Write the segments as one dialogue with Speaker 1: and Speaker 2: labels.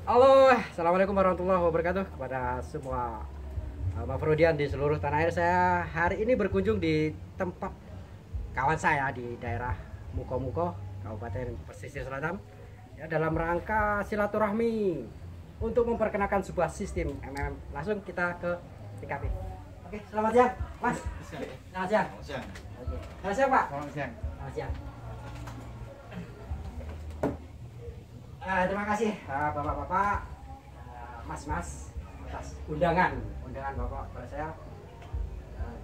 Speaker 1: Halo, assalamualaikum warahmatullahi wabarakatuh kepada semua Mafrodian di seluruh tanah air. Saya hari ini berkunjung di tempat kawan saya di daerah Muko-Muko, Kabupaten Pesisir Selatan, ya, dalam rangka silaturahmi untuk memperkenalkan sebuah sistem MMM. Langsung kita ke TKP. Oke, selamat siang, Mas. Selamat siang. Oke. Selamat siang, Pak.
Speaker 2: Selamat siang.
Speaker 1: Selamat siang. Terima kasih bapak-bapak, mas-mas atas undangan bapak kepada saya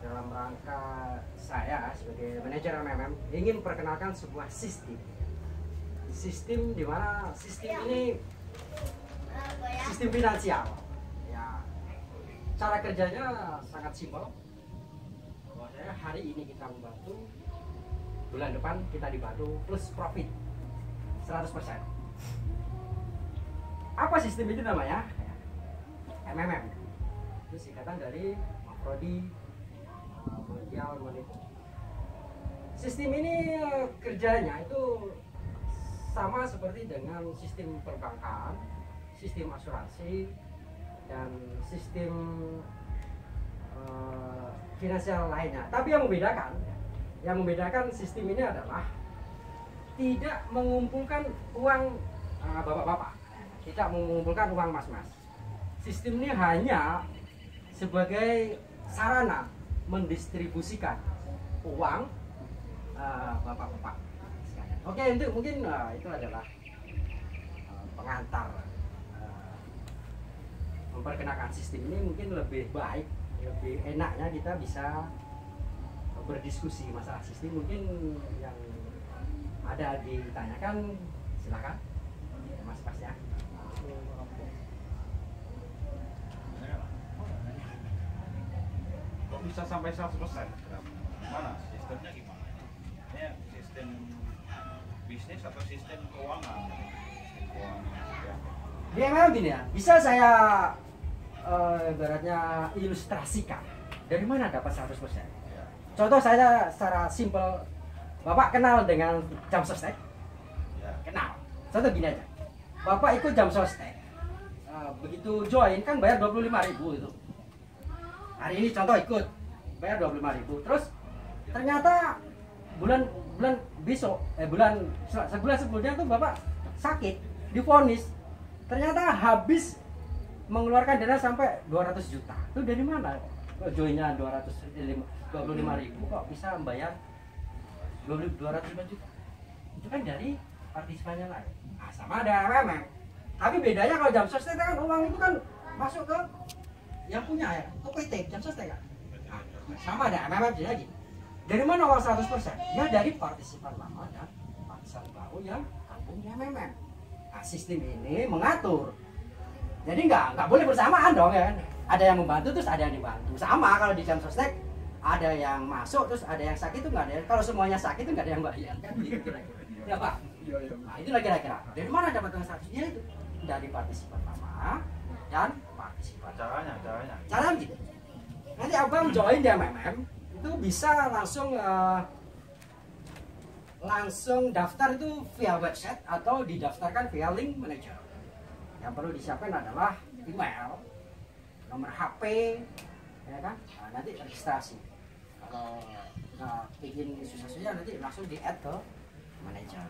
Speaker 1: dalam rangka saya sebagai manajer MMM ingin perkenalkan sebuah sistem di mana sistem ini sistem finansial. Ya, cara kerjanya sangat simpel. Bahwa saya hari ini kita membantu, bulan depan kita dibantu plus profit 100%. Apa sistem itu namanya? MMM. Itu singkatan dari Mafrodi Mondial Monitor. Sistem ini kerjanya itu sama seperti dengan sistem perbankan, sistem asuransi, dan sistem finansial lainnya. Tapi yang membedakan sistem ini adalah tidak mengumpulkan uang bapak-bapak, tidak mengumpulkan uang mas-mas. Sistem ini hanya sebagai sarana mendistribusikan uang bapak-bapak. Oke, untuk mungkin itu adalah pengantar memperkenalkan sistem ini. Mungkin lebih baik, lebih enaknya kita bisa berdiskusi masalah sistem. Mungkin yang ada ditanyakan, silakan mas-mas ya.
Speaker 2: Kok bisa sampai 100%? Gimana? Sistemnya gimana? Ini sistem bisnis atau sistem keuangan? Sistem keuangan ya.
Speaker 1: Dia memang gini ya, bisa saya ibaratnya ilustrasikan dari mana dapat 100%.
Speaker 2: Ya.
Speaker 1: Contoh saya secara simpel, Bapak kenal dengan jam sostek?
Speaker 2: Ya.
Speaker 1: Kenal. Contoh gini aja, Bapak ikut jam sostek, begitu join kan bayar 25.000 itu. Hari ini contoh ikut bayar 25.000, terus ternyata bulan besok sebulan sebelumnya tuh Bapak sakit, divonis, ternyata habis mengeluarkan dana sampai 200 juta. Itu dari mana? Kok joinnya 25.000 kok bisa membayar 205 juta? Itu kan dari partisipannya lain. Nah, sama ada MMM. Tapi bedanya kalau jam sostek kan uang itu kan masuk ke yang punya ya, ke PT jam sostek kan. Nah, sama ada MMM lagi. Dari mana uang 100%? Ya dari partisipan lama dan partisipan baru yang gabung di MMM. Nah, sistem ini mengatur. Jadi nggak boleh bersamaan dong ya. Ada yang membantu terus ada yang dibantu. Sama kalau di jam sostek ada yang masuk terus ada yang sakit itu nggak ada. Kalau semuanya sakit itu nggak ada yang bayar kan gitu kira-kira. Ya Pak. Nah, itulah kira-kira. Dari mana dapat uang 100-nya itu? Dari partisipan lama dan partisipan. Caranya gitu. Nanti abang join di MMM itu bisa langsung daftar itu via website atau didaftarkan via link manager. Yang perlu disiapkan adalah email, nomor HP, ya kan? Nah, nanti registrasi. Kalau bikin susah-susah nanti langsung di add ke manager.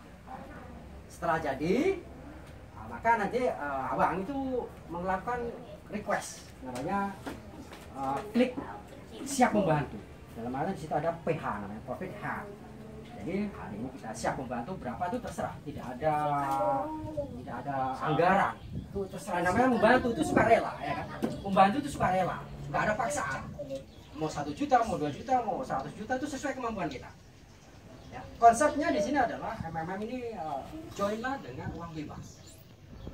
Speaker 1: Setelah jadi, maka nanti abang itu melakukan request, namanya klik siap membantu. Dalam hal di situ ada PH, namanya profit H. Jadi hari ini kita siap membantu berapa itu terserah, tidak ada anggaran, itu terserah. Namanya membantu itu sukarela, ya kan? Membantu itu sukarela, nggak ada paksaan. Mau 1 juta, mau 2 juta, mau 100 juta itu sesuai kemampuan kita. Ya, konsepnya di sini adalah MMM ini joinlah dengan uang bebas.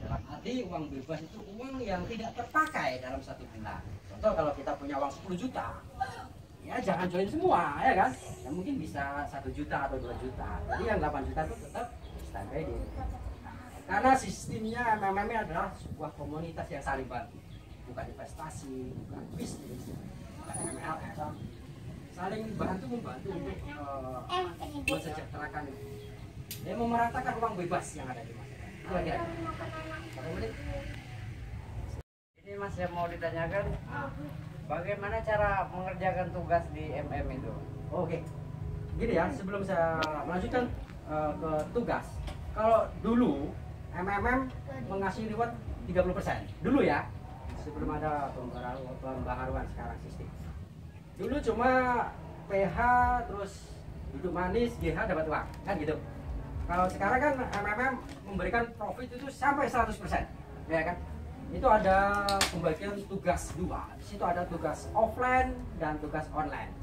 Speaker 1: Dalam arti uang bebas itu uang yang tidak terpakai dalam 1 bulan. Contoh kalau kita punya uang 10 juta, ya jangan join semua, ya kan? Ya mungkin bisa 1 juta atau 2 juta. Jadi yang 8 juta itu tetap standby di. Karena sistemnya MMM adalah sebuah komunitas yang saling bantu, bukan investasi, bukan bisnis, bukan MLM. Saling membantu untuk mensejahterakan Dia memeratakan uang bebas yang ada di masyarakat. Itu kira-kira. Berapa menit?
Speaker 3: Ini Mas yang mau ditanyakan, bagaimana cara mengerjakan tugas di MM itu?
Speaker 1: Oke. Gini ya, sebelum saya melanjutkan ke tugas. Kalau dulu MMM mengasih reward 30%. Dulu ya, sebelum ada pembaharuan sekarang sistem. Dulu cuma PH terus duduk manis, GH dapat uang, kan gitu. Kalau sekarang kan MMM memberikan profit itu sampai 100%, ya kan? Itu ada pembagian tugas dua. Di situ ada tugas offline dan tugas online,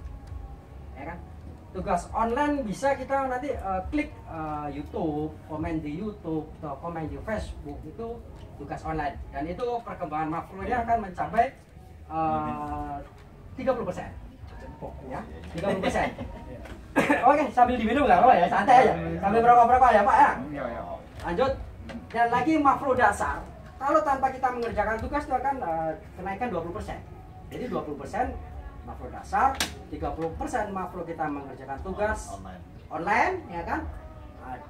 Speaker 1: ya kan? Tugas online bisa kita nanti klik YouTube, komen di YouTube atau komen di Facebook, itu tugas online. Dan itu perkembangan makronya akan mencapai 30%, ya, 30%. Oke, sambil diminum nggak apa ya, santai aja, sambil merokok-merokok ya Pak ya. Lanjut, dan lagi makro dasar. Kalau tanpa kita mengerjakan tugas itu akan kenaikan 20%. Jadi 20% makro dasar, 30% makro kita mengerjakan tugas online, ya kan?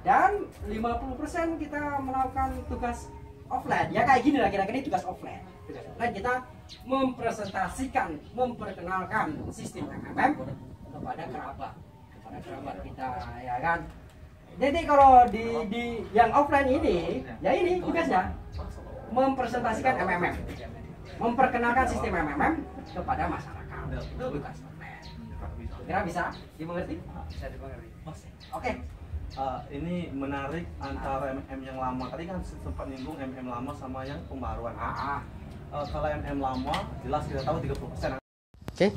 Speaker 1: Dan 50% kita melakukan tugas offline. Ya kayak gini lah kira-kira tugas offline. Tugas offline kita mempresentasikan, memperkenalkan sistem MMM kepada kerabat kita, ya kan? Jadi kalau di yang offline ini, ya ini tugasnya mempresentasikan MMM, memperkenalkan sistem MMM kepada masyarakat. Itu tugas offline. Kira bisa dimengerti?
Speaker 3: Bisa dimengerti.
Speaker 1: Oke.
Speaker 4: Ini menarik antara MM yang lama. Tadi kan sempat nyinggung MM lama sama yang pembaruan. Kalau MM lama jelas kita tahu 30%.
Speaker 1: Oke.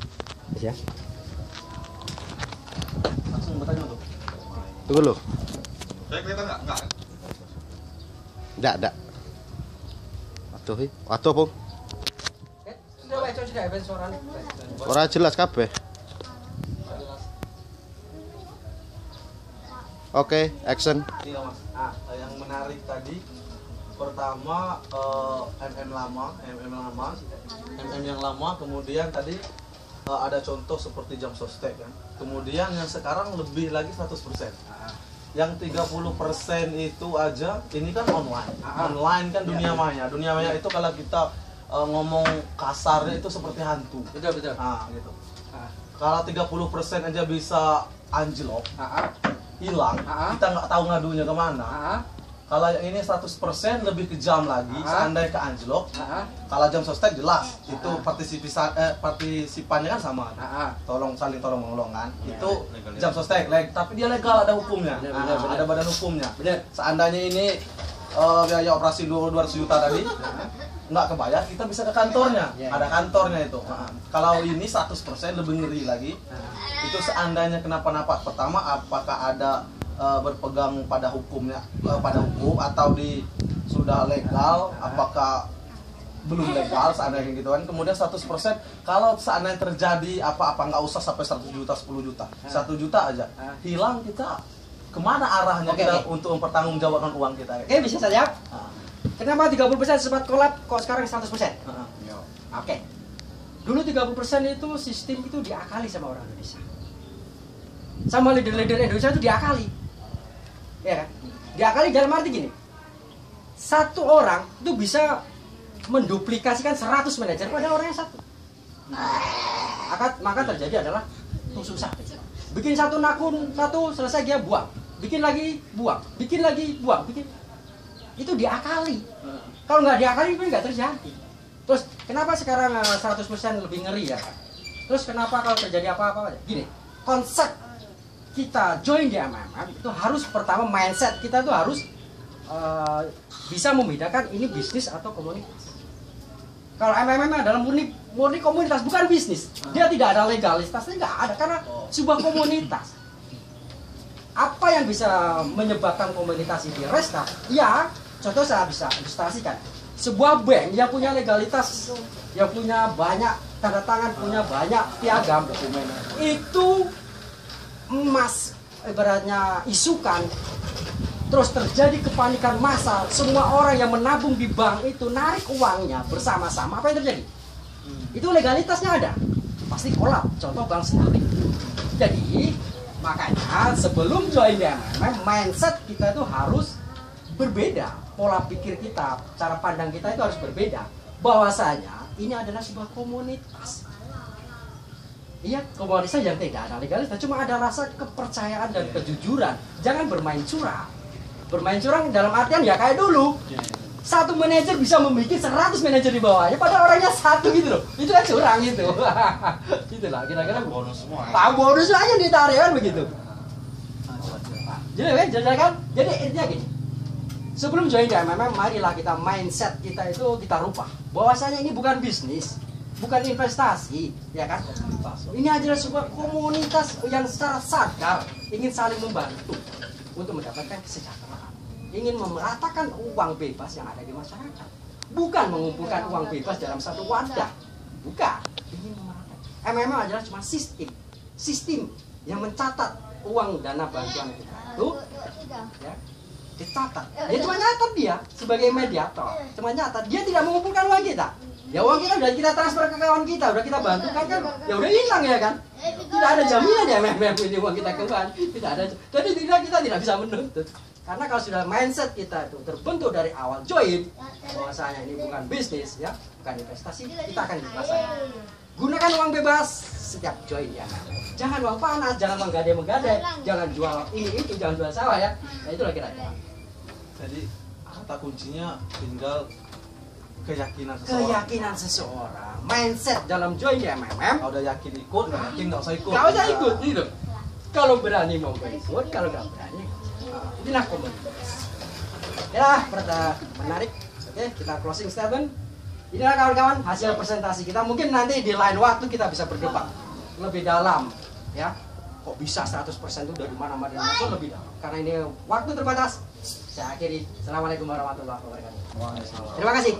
Speaker 1: Ya.
Speaker 4: Langsung bertanya tuh.
Speaker 5: Tunggu dulu.
Speaker 2: Saya kelihatan nggak? Nggak.
Speaker 5: Enggak. Atuh, Pung.
Speaker 1: Sudah baca sudah event suara.
Speaker 5: Ora jelas kabeh. Oke, action.
Speaker 4: Iya Mas. Yang menarik tadi pertama MM yang lama, kemudian tadi ada contoh seperti jam sostek kan. Kemudian yang sekarang lebih lagi 100%. Yang 30% itu aja ini kan online. Online kan dunia maya. Dunia maya itu kalau kita ngomong kasarnya itu seperti hantu.
Speaker 1: Betul.
Speaker 4: Nah, gitu. Kalau 30% aja bisa anjlok, hilang, kita nggak tahu ngadunya kemana. Kalau yang ini 100% lebih kejam lagi, seandainya ke anjlok. Kalau jam sostek jelas, itu partisipannya kan sama. Saling tolong menolong kan. Itu jam sostek, tapi dia legal, ada hukumnya. Ada badan hukumnya. Seandainya ini biaya operasi 200 juta tadi, nggak kebayar, kita bisa ke kantornya. Ada kantornya itu. Kalau ini 100% lebih ngeri lagi. Itu seandainya kenapa-napa, pertama apakah ada berpegang pada hukumnya, pada hukum atau sudah legal, apakah belum legal seandainya gitu kan. Kemudian 100% kalau seandainya terjadi apa-apa, nggak usah sampai 100 juta, 10 juta, 1 juta aja hilang, kita kemana arahnya kita untuk mempertanggungjawabkan uang kita?
Speaker 1: Oke, bisa saja. Kenapa 30% sempat kolab kok sekarang 100%? Oke. Dulu 30% itu sistem itu diakali sama orang Indonesia. Sama leader-leader Indonesia itu diakali. Ya kan? Diakali dalam arti gini. Satu orang itu bisa menduplikasikan 100 manajer pada orang yang satu. Maka terjadi adalah tusuk sate. Bikin satu akun satu, selesai dia buang. Bikin lagi buang, bikin lagi buang, itu diakali. Kalau nggak diakali itu nggak terjadi. Terus kenapa sekarang 100% lebih ngeri ya? Terus kenapa kalau terjadi apa-apa? Gini, konsep kita join di MMM itu harus pertama mindset kita tuh harus bisa membedakan ini bisnis atau komunitas. Kalau MMM adalah murni komunitas, bukan bisnis. Dia tidak ada legalitasnya, nggak ada, karena sebuah komunitas. Apa yang bisa menyebabkan komunitas ini restart? Ya, contoh saya bisa ilustrasikan. Sebuah bank yang punya legalitas, yang punya banyak tanda tangan, punya banyak piagam, itu emas ibaratnya isukan, terus terjadi kepanikan massal, semua orang yang menabung di bank itu narik uangnya bersama-sama, apa yang terjadi? Itu legalitasnya ada, pasti kolap. Contoh bank senturi. Jadi Makanya sebelum join di MMM, mindset kita itu harus berbeda. Pola pikir kita, cara pandang kita itu harus berbeda. Bahwasanya ini adalah sebuah komunitas. Iya, komunitas yang tidak ada legalitas, cuma ada rasa kepercayaan dan kejujuran. Jangan bermain curang. Bermain curang dalam artian ya kayak dulu. Satu manajer bisa membuat 100 manajer di bawahnya, padahal orangnya satu gitu loh. Itu kan curang itu. Itulah kira-kira
Speaker 2: bonus semua.
Speaker 1: Tahu bonus aja ditarik kan begitu. Jadi kan? Jadi intinya gini. Sebelum join di MMM, marilah kita mindset kita itu kita rubah. Bahwasanya ini bukan bisnis, bukan investasi, ya kan? Ini adalah sebuah komunitas yang secara sadar ingin saling membantu untuk mendapatkan kesejahteraan. Ingin memeratakan uang bebas yang ada di masyarakat. Bukan mengumpulkan uang bebas dalam satu wadah. Bukan. Ingin memeratakan. MMM adalah cuma sistem yang mencatat uang dana bantuan kita itu, ya, dicatat. Dia cuma nyatat dia sebagai mediator. Cuma nyatat. Dia tidak mengumpulkan uang kita. Ya uang kita udah kita transfer ke kawan kita, udah kita bantukan kan, ya udah hilang ya kan. Tidak ada jaminan ya MMM ini uang kita kembali. Tidak ada. Jadi kita tidak bisa menuntut. Karena kalau sudah mindset kita itu terbentuk dari awal join, bahwasanya ini bukan bisnis ya, bukan investasi, kita akan dikuasai. Gunakan uang bebas setiap join ya. Jangan uang panas, jangan menggadai-menggadai, jangan jual ini itu, jangan jual sawah ya. Nah itulah kira-kira.
Speaker 4: Jadi kata kuncinya tinggal keyakinan
Speaker 1: Seseorang. Mindset dalam join di MMM.
Speaker 4: Kalau udah yakin ikut, nggak yakin nggak usah ikut.
Speaker 1: Nggak usah ikut gitu. Kalau berani mau ikut, kalau nggak berani, inilah komunitas. Ya, menarik. Oke, kita closing statement. Inilah kawan-kawan hasil presentasi kita. Mungkin nanti di lain waktu kita bisa berdebat lebih dalam, ya. Kok bisa 100% itu dari mana-mana itu lebih dalam. Karena ini waktu terbatas. Saya akhiri. Assalamualaikum warahmatullahi wabarakatuh. Terima kasih.